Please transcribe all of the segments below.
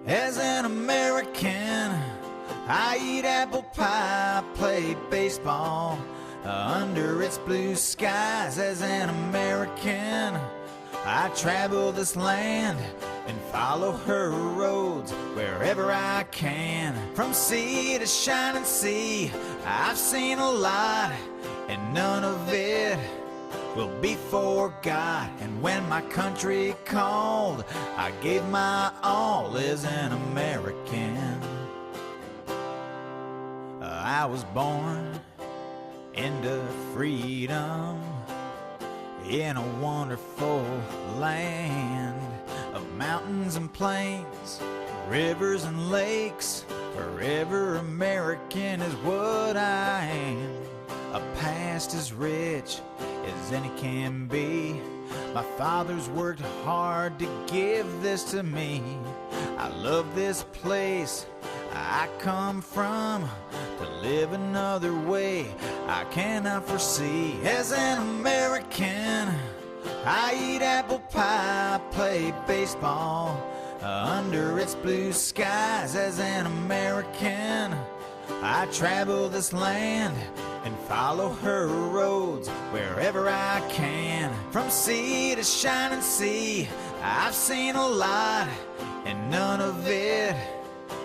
As an American, I eat apple pie, play baseball under its blue skies. As an American, I travel this land and follow her roads wherever I can. From sea to shining sea, I've seen a lot, and none of it will be forgot. And when my country called, I gave my all as an American. I was born into freedom in a wonderful land of mountains and plains, rivers and lakes. Forever American is what I am. A past as rich as any can be. My father's worked hard to give this to me. I love this place I come from. To live another way I cannot foresee. As an American, I eat apple pie, play baseball under its blue skies. As an American, I travel this land and follow her roads wherever I can. From sea to shining sea, I've seen a lot, and none of it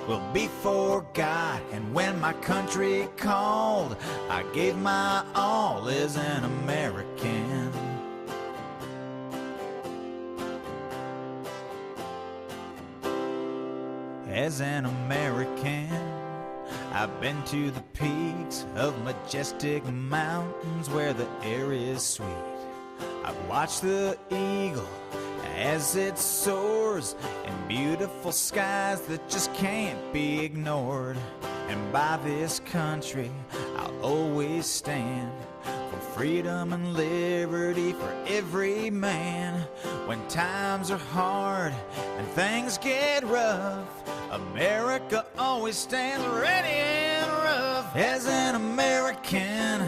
will be forgot. And when my country called, I gave my all as an American. As an American, I've been to the peaks of majestic mountains where the air is sweet. I've watched the eagle as it soars in beautiful skies that just can't be ignored. And by this country I'll always stand, for freedom and liberty for every man. When times are hard and things get rough, America always stands ready and rough. As an American,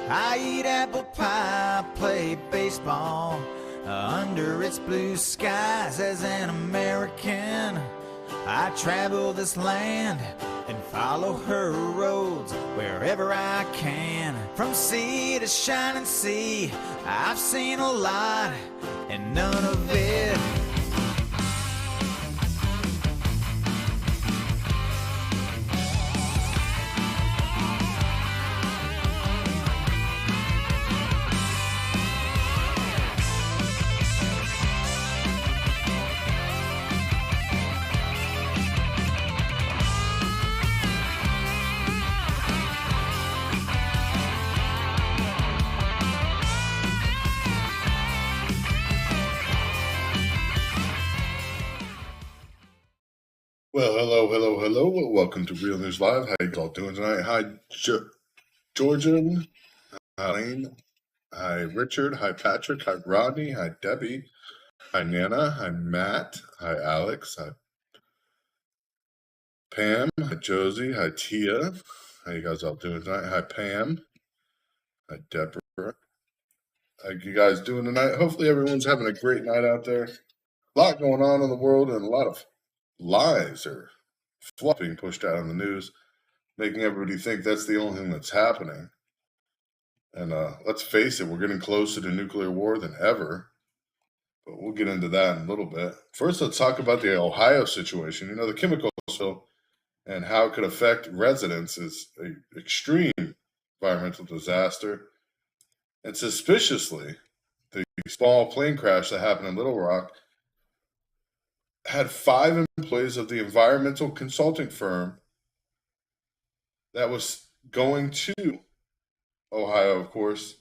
I eat apple pie, play baseball under its blue skies. As an American, I travel this land and follow her roads wherever I can. From sea to shining sea, I've seen a lot, and none of it Well, hello. Welcome to Real News Live. How you all doing tonight? Hi, Georgian. Hi, Lane. Hi, Richard. Hi, Patrick. Hi, Rodney. Hi, Debbie. Hi, Nana. Hi, Matt. Hi, Alex. Hi, Pam. Hi, Josie. Hi, Tia. How you guys all doing tonight? Hi, Pam. Hi, Deborah. How you guys doing tonight? Hopefully everyone's having a great night out there. A lot going on in the world, and a lot of lies are being pushed out on the news, making everybody think that's the only thing that's happening. And let's face it, we're getting closer to nuclear war than ever. But we'll get into that in a little bit. First, let's talk about the Ohio situation. You know, the chemical spill and how it could affect residents is an extreme environmental disaster. And suspiciously, the small plane crash that happened in Little Rock had 5 employees of the environmental consulting firm that was going to Ohio, of course,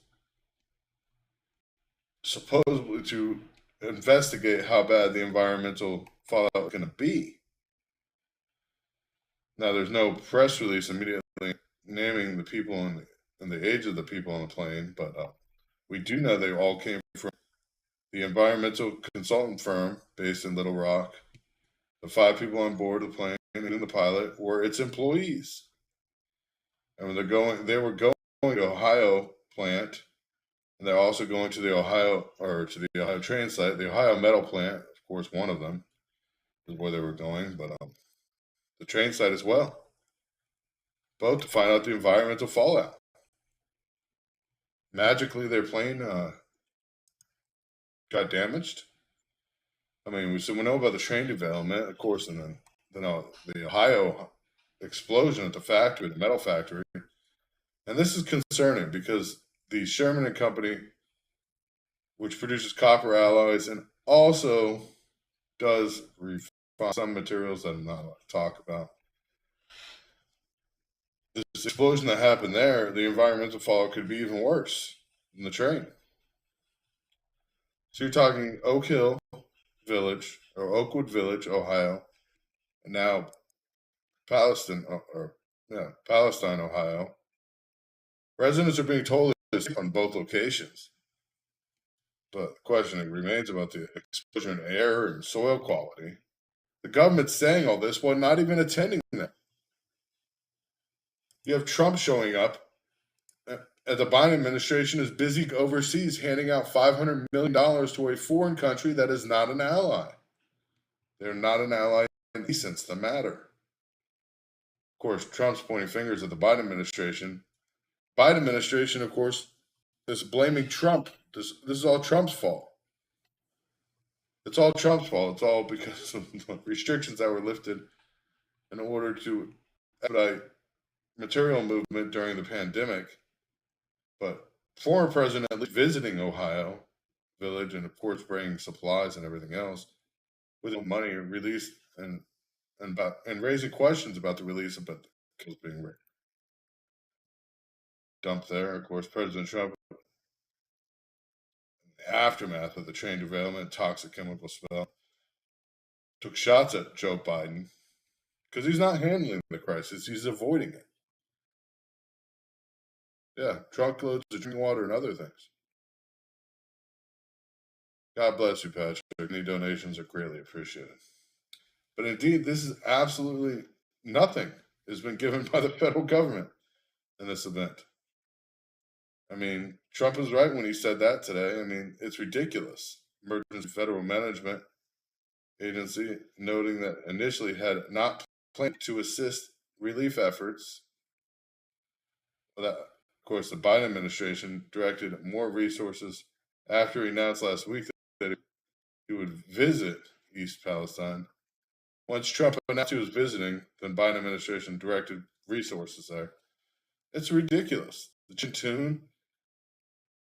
supposedly to investigate how bad the environmental fallout is going to be. Now, there's no press release immediately naming the people and the age of the people on the plane, but we do know they all came from the environmental consultant firm based in Little Rock. The 5 people on board the plane and the pilot were its employees. And when they were going to the Ohio plant, and they're also going to the Ohio train site, the Ohio metal plant, of course, one of them. where they were going, but the train site as well, both to find out the environmental fallout. Magically, their plane got damaged. I mean, we know about the train development, of course, and then the Ohio explosion at the factory, the metal factory. And this is concerning because the Sherman and Company, which produces copper alloys and also does refine some materials that I'm not allowed to talk about. This explosion that happened there, the environmental fallout could be even worse than the train. So you're talking Oak Hill Village or Oakwood Village, Ohio, and now Palestine, Palestine, Ohio. Residents are being told this on both locations. But the question remains about the exposure in air and soil quality. The government's saying all this while not even attending them. You have Trump showing up, and the Biden administration is busy overseas handing out $500 million to a foreign country that is not an ally. They're not an ally in any sense the matter. Of course, Trump's pointing fingers at the Biden administration. Biden administration, of course, is blaming Trump. This is all Trump's fault. It's all Trump's fault. It's all because of the restrictions that were lifted in order to expedite material movement during the pandemic. But former president at least visiting Ohio Village and of course bringing supplies and everything else with money released and raising questions about the release of the kills being dumped there. Of course, President Trump, in the aftermath of the train derailment, toxic chemical spill, took shots at Joe Biden because he's not handling the crisis; he's avoiding it. Yeah, truckloads of drinking water and other things. God bless you, Patrick. Any donations are greatly appreciated. But indeed, this is absolutely nothing has been given by the federal government in this event. I mean, Trump was right when he said that today. I mean, it's ridiculous. Emergency Federal Management Agency noting that initially had not planned to assist relief efforts. But that, of course, the Biden administration directed more resources after he announced last week that he would visit East Palestine. Once Trump announced he was visiting, the Biden administration directed resources there. It's ridiculous. The Chintune,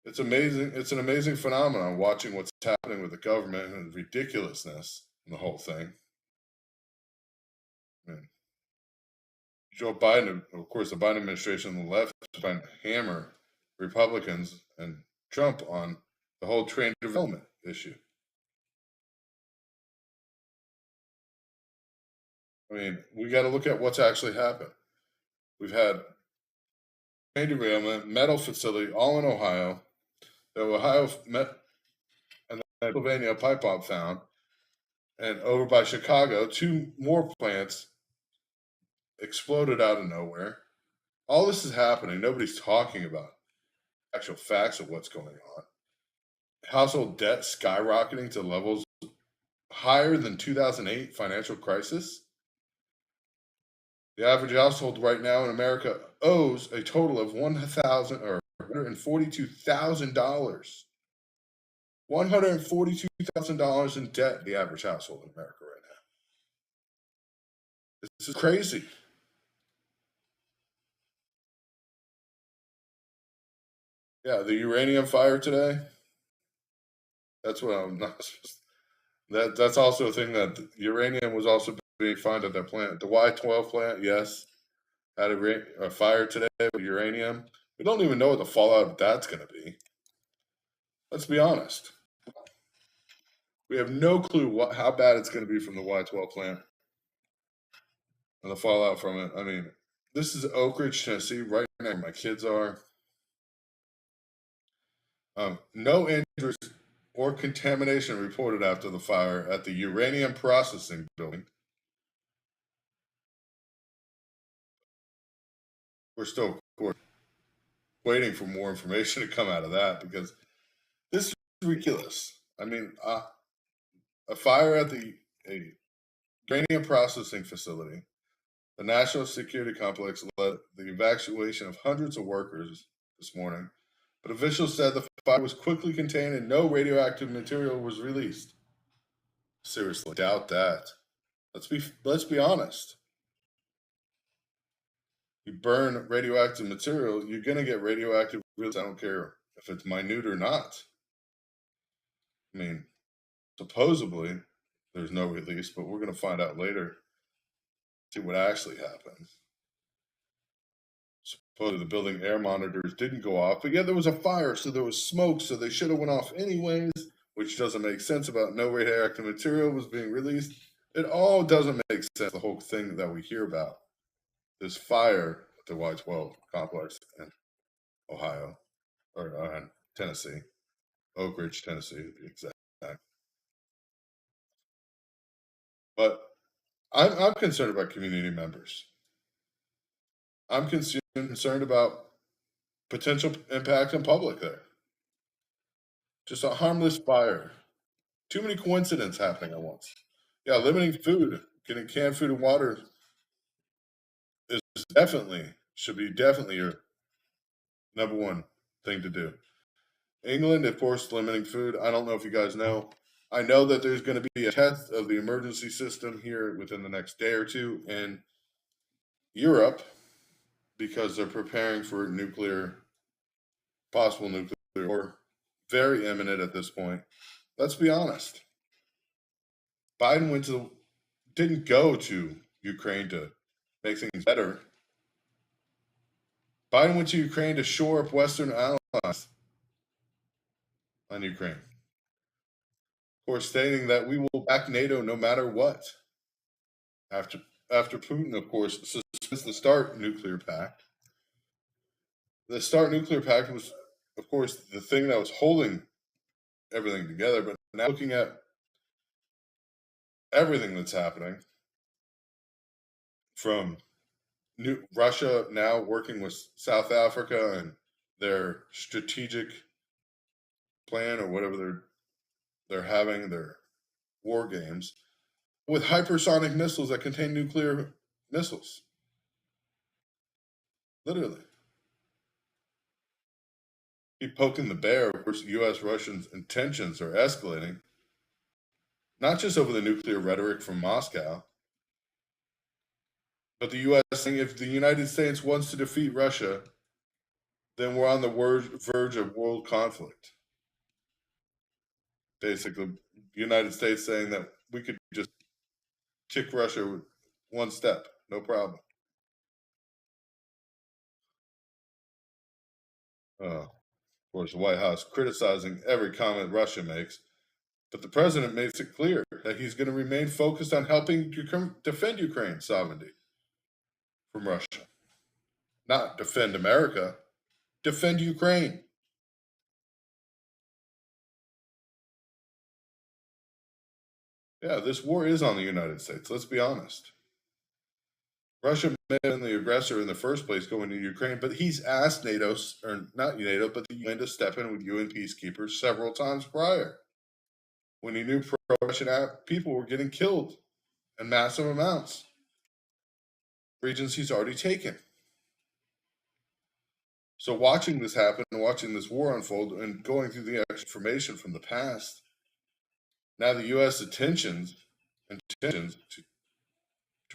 it's amazing. It's an amazing phenomenon watching what's happening with the government and the ridiculousness in the whole thing. Man. Joe Biden, of course, the Biden administration on the left is trying to hammer Republicans and Trump on the whole train development issue. I mean, we got to look at what's actually happened. We've had train derailment, metal facility, all in Ohio. The Ohio met and Pennsylvania pipe bomb found, and over by Chicago, 2 more plants exploded out of nowhere. All this is happening. Nobody's talking about actual facts of what's going on. Household debt skyrocketing to levels higher than 2008 financial crisis. The average household right now in America owes a total of $142,000. $142,000 in debt, the average household in America right now. This is crazy. Yeah, the uranium fire today. That's what I'm not supposed to, that's also a thing that uranium was also being found at that plant. The Y12 plant, yes, had a fire today with uranium. We don't even know what the fallout of that's going to be. Let's be honest. We have no clue how bad it's going to be from the Y12 plant and the fallout from it. I mean, this is Oak Ridge, Tennessee, right now where my kids are. No injuries or contamination reported after the fire at the uranium processing building. We're still, of course, waiting for more information to come out of that because this is ridiculous. I mean, a fire at a uranium processing facility. The National Security Complex led the evacuation of hundreds of workers this morning, but officials said the fire was quickly contained and no radioactive material was released. Seriously, doubt that. Let's be honest. You burn radioactive material, you're gonna get radioactive release. I don't care if it's minute or not. I mean, supposedly there's no release, but we're gonna find out later. See what actually happens. Supposedly the building air monitors didn't go off, but yeah, there was a fire, so there was smoke, so they should have went off anyways, which doesn't make sense about no radioactive material was being released. It all doesn't make sense, the whole thing that we hear about. This fire at the Y12 complex in Ohio, or Tennessee, Oak Ridge, Tennessee, to be exact. But I'm concerned about community members. I'm concerned about potential impact in public there. Just a harmless fire. Too many coincidences happening at once. Yeah, limiting food, getting canned food and water is should be definitely your number one thing to do. England, of course, limiting food. I don't know if you guys know. I know that there's going to be a test of the emergency system here within the next day or two in Europe because they're preparing for possible nuclear war, very imminent at this point. Let's be honest. Biden didn't go to Ukraine to make things better. Biden went to Ukraine to shore up Western allies on Ukraine. Of course, stating that we will back NATO no matter what. After Putin, of course, suspends the START nuclear pact. The START nuclear pact was, of course, the thing that was holding everything together. But now looking at everything that's happening, from Russia now working with South Africa and their strategic plan or whatever they're having, their war games, with hypersonic missiles that contain nuclear missiles. Literally. Keep poking the bear. Of course, U.S.-Russian intentions are escalating, not just over the nuclear rhetoric from Moscow, but the U.S. saying if the United States wants to defeat Russia, then we're on the verge of world conflict. Basically, the United States saying that we could just kick Russia one step, no problem. Of course, the White House criticizing every comment Russia makes, but the president makes it clear that he's going to remain focused on helping defend Ukraine's sovereignty from Russia. Not defend America, defend Ukraine. Yeah, this war is on the United States, let's be honest. Russia may have been the aggressor in the first place going to Ukraine, but he's asked NATO, or not NATO, but the UN to step in with UN peacekeepers several times prior. When he knew pro-Russian people were getting killed in massive amounts. Regions he's already taken. So watching this happen, watching this war unfold, and going through the information from the past, now the U.S. intentions to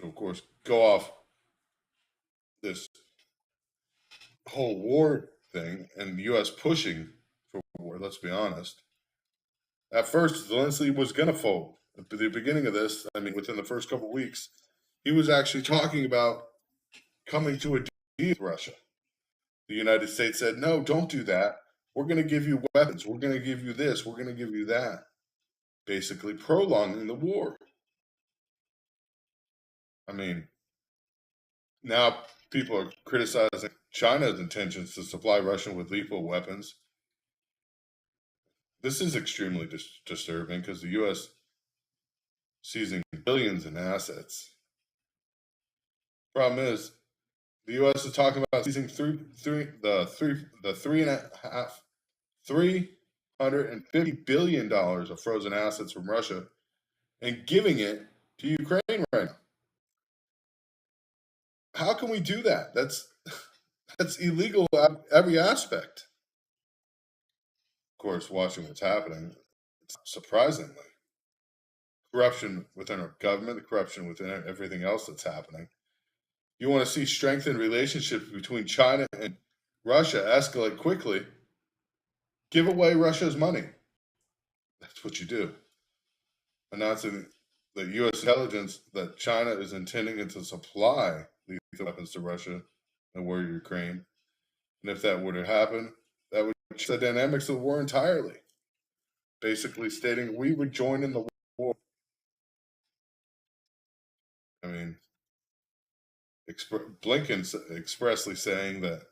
of course, go off this whole war thing, and the U.S. pushing for war, let's be honest. At first, Zelensky was going to fold. At the beginning of this, I mean, within the first couple of weeks, he was actually talking about coming to a deal with Russia. The United States said, no, don't do that. We're going to give you weapons. We're going to give you this. We're going to give you that. Basically prolonging the war. I mean, now people are criticizing China's intentions to supply Russia with lethal weapons. This is extremely disturbing because the U.S. seizing billions in assets. Problem is, the U.S. is talking about seizing $350 billion of frozen assets from Russia and giving it to Ukraine right now. How can we do that? That's illegal at every aspect. Of course, watching what's happening, surprisingly, corruption within our government, the corruption within everything else that's happening. You want to see strengthened relationships between China and Russia escalate quickly, give away Russia's money. That's what you do. Announcing the U.S. intelligence that China is intending to supply lethal weapons to Russia and war Ukraine. And if that were to happen, that would change the dynamics of the war entirely. Basically stating we would join in the war. I mean, Blinken expressly saying that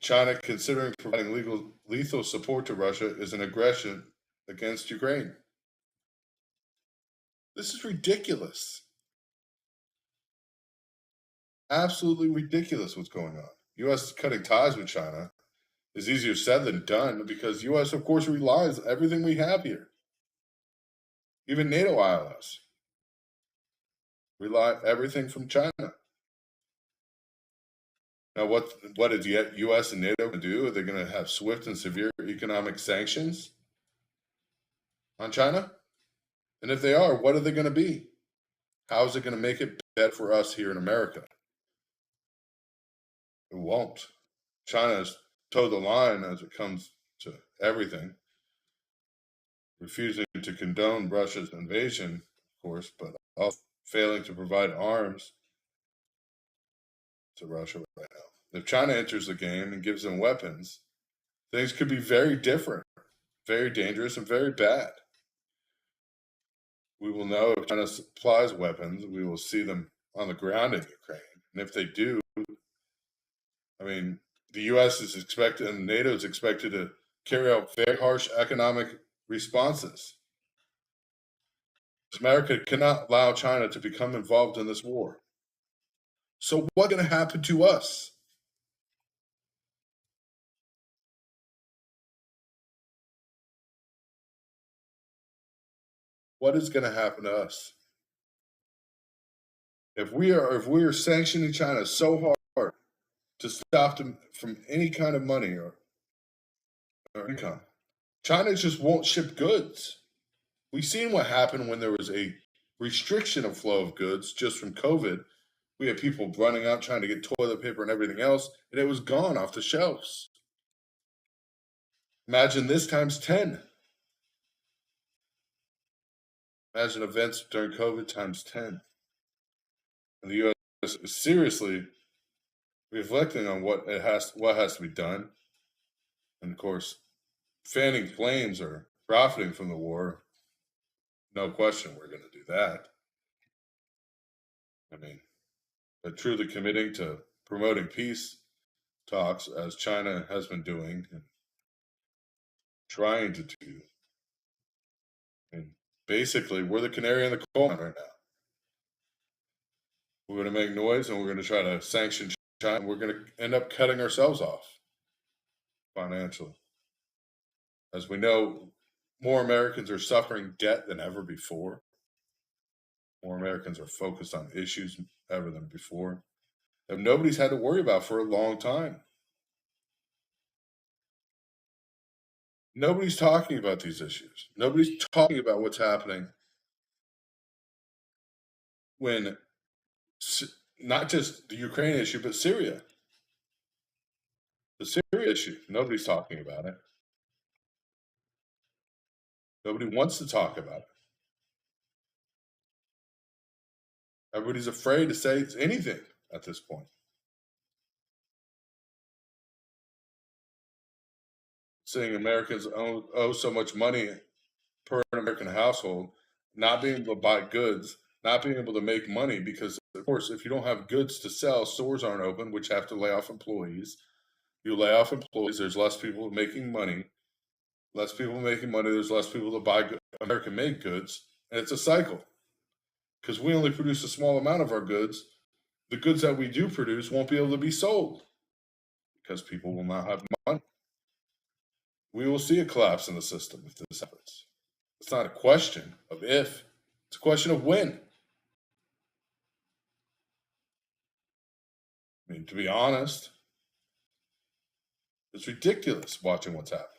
China considering providing lethal support to Russia is an aggression against Ukraine. This is ridiculous. Absolutely ridiculous what's going on. U.S. cutting ties with China is easier said than done because U.S. of course relies on everything we have here. Even NATO allies rely everything from China. Now, what is the U.S. and NATO going to do? Are they going to have swift and severe economic sanctions on China? And if they are, what are they going to be? How is it going to make it better for us here in America? It won't. China has toed the line as it comes to everything, refusing to condone Russia's invasion, of course, but also failing to provide arms to Russia right now. If China enters the game and gives them weapons, things could be very different, very dangerous, and very bad. We will know if China supplies weapons, we will see them on the ground in Ukraine. And if they do, I mean, the U.S. is expected and NATO is expected to carry out very harsh economic responses. America cannot allow China to become involved in this war. So what's going to happen to us? What is going to happen to us? If we are sanctioning China so hard to stop them from any kind of money or income, China just won't ship goods. We've seen what happened when there was a restriction of flow of goods just from COVID. We had people running out trying to get toilet paper and everything else, and it was gone off the shelves. Imagine this times 10. Imagine events during COVID times 10. And the U.S. is seriously reflecting on what has to be done. And of course, fanning flames or profiting from the war, no question we're going to do that. I mean, but truly committing to promoting peace talks as China has been doing and trying to do. And basically, we're the canary in the coal mine right now. We're going to make noise and we're going to try to sanction China. And we're going to end up cutting ourselves off financially. As we know, more Americans are suffering debt than ever before. More Americans are focused on issues ever than before that nobody's had to worry about for a long time. Nobody's talking about these issues. Nobody's talking about what's happening when not just the Ukraine issue, but Syria. The Syria issue, nobody's talking about it. Nobody wants to talk about it. Everybody's afraid to say anything at this point. Seeing Americans owe so much money per American household, not being able to buy goods, not being able to make money because, of course, if you don't have goods to sell, stores aren't open, which have to lay off employees. You lay off employees, there's less people making money. Less people making money, there's less people to buy American-made goods, and it's a cycle. Because we only produce a small amount of our goods, the goods that we do produce won't be able to be sold because people will not have money. We will see a collapse in the system if this happens. It's not a question of if, it's It's a question of when. I mean, to be honest, it's ridiculous watching what's happening.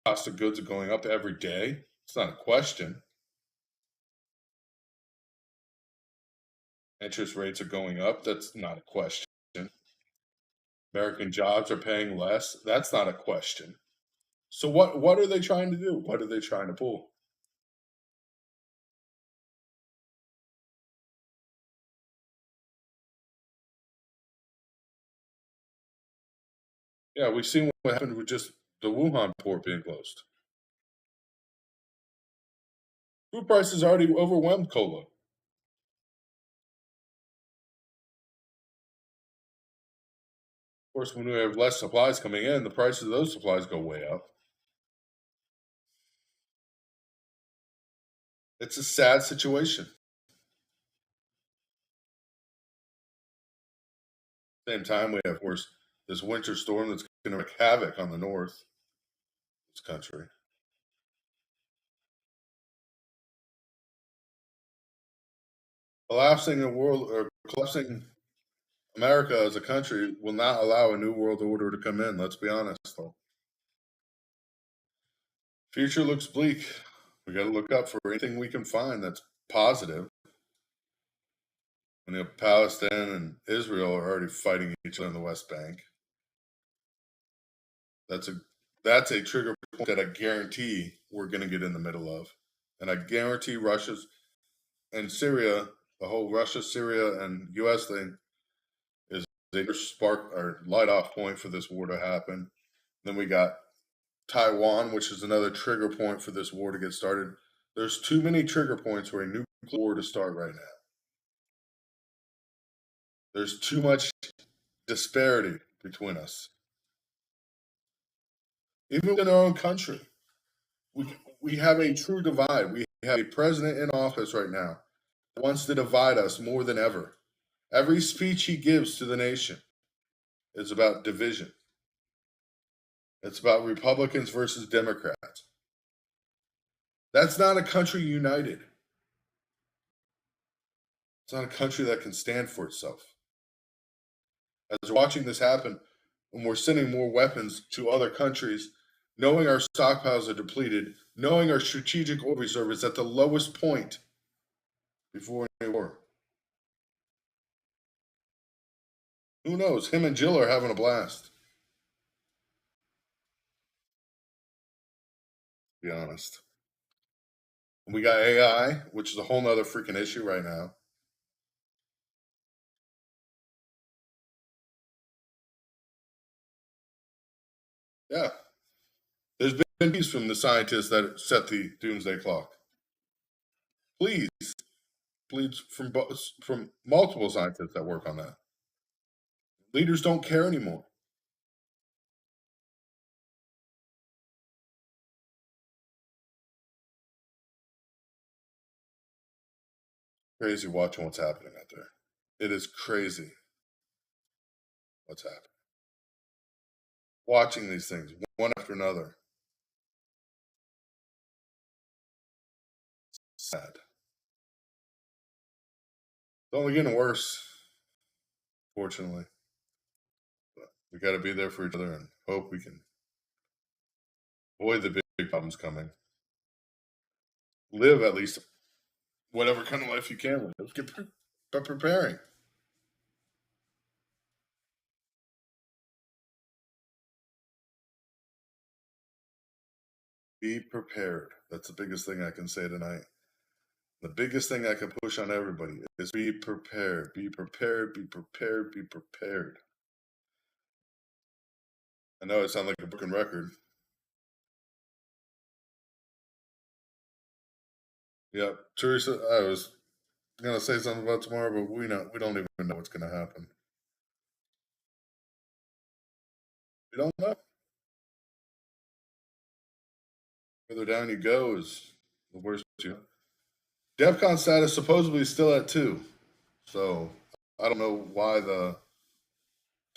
Cost of goods are going up every day. It's not a question. Interest rates are going up. That's not a question. American jobs are paying less. That's not a question. So what are they trying to do? What are they trying to pull? Yeah, we've seen what happened with just the Wuhan port being closed. Food prices already overwhelmed cola. Of course, when we have less supplies coming in, the prices of those supplies go way up. It's a sad situation. Same time, we have, of course, this winter storm that's going to wreak havoc on the north of this country. Collapsing the world or collapsing America as a country will not allow a new world order to come in. Let's be honest, though. Future looks bleak. We got to look up for anything we can find that's positive. And Palestine and Israel are already fighting each other in the West Bank. That's a trigger point that I guarantee we're going to get in the middle of, and I guarantee Russia's and Syria, the whole Russia, Syria, and U.S. thing is a spark or light off point for this war to happen. Then we got Taiwan, which is another trigger point for this war to get started. There's too many trigger points for a nuclear war to start right now. There's too much disparity between us. Even within our own country, we have a true divide. We have a president in office right now that wants to divide us more than ever. Every speech he gives to the nation is about division. It's about Republicans versus Democrats. That's not a country united. It's not a country that can stand for itself. As we're watching this happen, and we're sending more weapons to other countries, knowing our stockpiles are depleted, knowing our strategic oil reserve is at the lowest point before any war. Who knows? Him and Jill are having a blast. To be honest. And we got AI, which is a whole nother freaking issue right now. Yeah. There's been peace from the scientists that set the doomsday clock. Please from multiple scientists that work on that. Leaders don't care anymore. Crazy watching what's happening out there. It is crazy what's happening. Watching these things one after another. Sad. It's only getting worse, fortunately. But we got to be there for each other and hope we can avoid the big problems coming. Live at least whatever kind of life you can live. Get preparing. Be prepared. That's the biggest thing I can say tonight. The biggest thing I can push on everybody is be prepared. Be prepared. Be prepared. Be prepared. I know it sounds like a broken record. Yep. Teresa, I was gonna say something about tomorrow, but we don't even know what's gonna happen. We don't know. Further down you go is the worst you. DEFCON status supposedly still at 2. So I don't know why the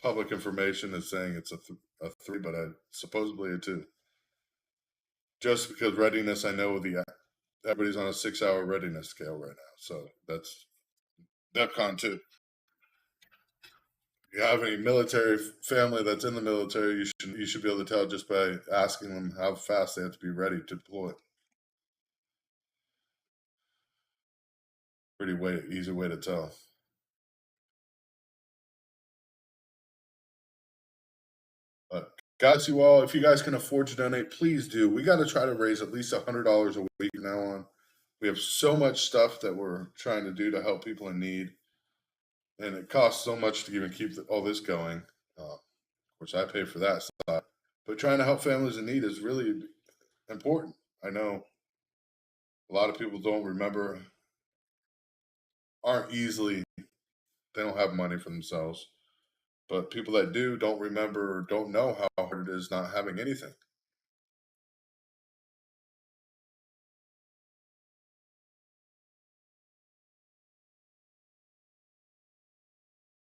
public information is saying it's a 3, but supposedly a 2. Just because readiness, I know everybody's on a 6-hour readiness scale right now. So that's DEFCON 2. If you have any military family that's in the military, you should be able to tell just by asking them how fast they have to be ready to deploy. Easy way to tell. But guys, if you guys can afford to donate, please do. We got to try to raise at least $100 a week now on. We have so much stuff that we're trying to do to help people in need, and it costs so much to even keep all this going. Of course, I pay for that side, but trying to help families in need is really important. I know a lot of people don't remember, they don't have money for themselves. But people that do don't remember or don't know how hard it is not having anything.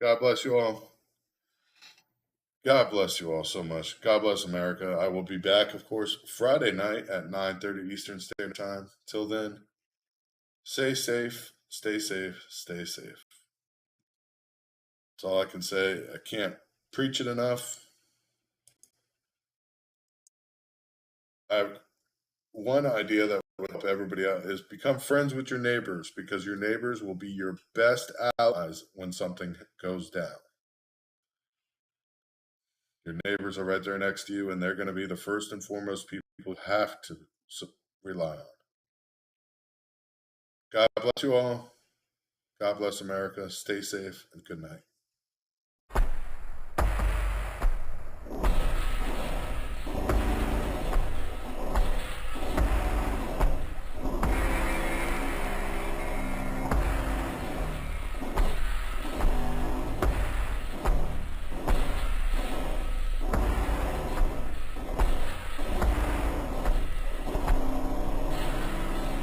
God bless you all. God bless you all so much. God bless America. I will be back, of course, Friday night at 9:30 Eastern Standard Time. Till then, stay safe, stay safe, stay safe. That's all I can say. I can't preach it enough. I have one idea that would help everybody out is become friends with your neighbors, because your neighbors will be your best allies when something goes down. Your neighbors are right there next to you, and they're going to be the first and foremost people you have to rely on. God bless you all. God bless America. Stay safe and good night.